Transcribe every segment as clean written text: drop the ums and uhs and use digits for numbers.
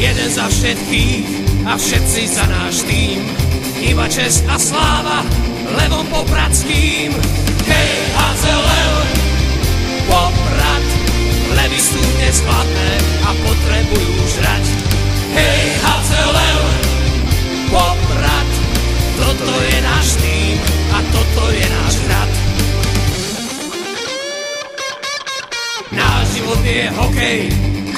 jeden za všetkých a všetci za náš tým. Iba česť a sláva Levom Popradským. Hej, HC Lev, Poprad, levy sú dnes hladné a potrebujú žrať. Hej, HC Lev, Poprad, toto je náš tým a toto je náš hrad. Náš život je hokej,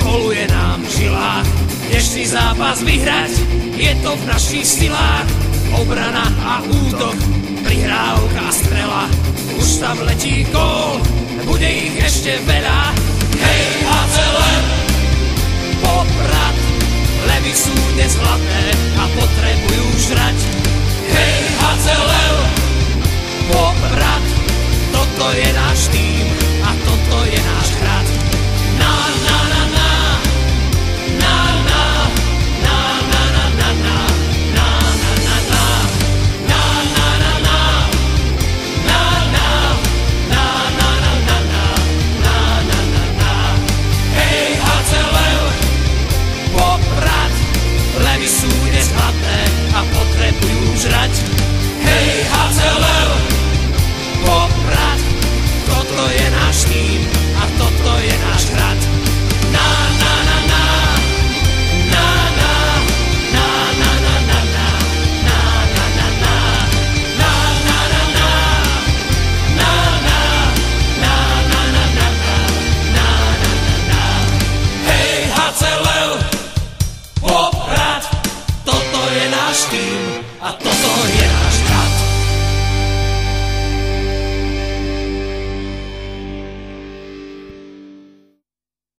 koluje nám v žilách. Dnešný zápas vyhrať, je to v našich silách. Obrana a útok, prihrávka a strela. Už tam letí gól, bude ich ešte veľa. Hej, HC Lev,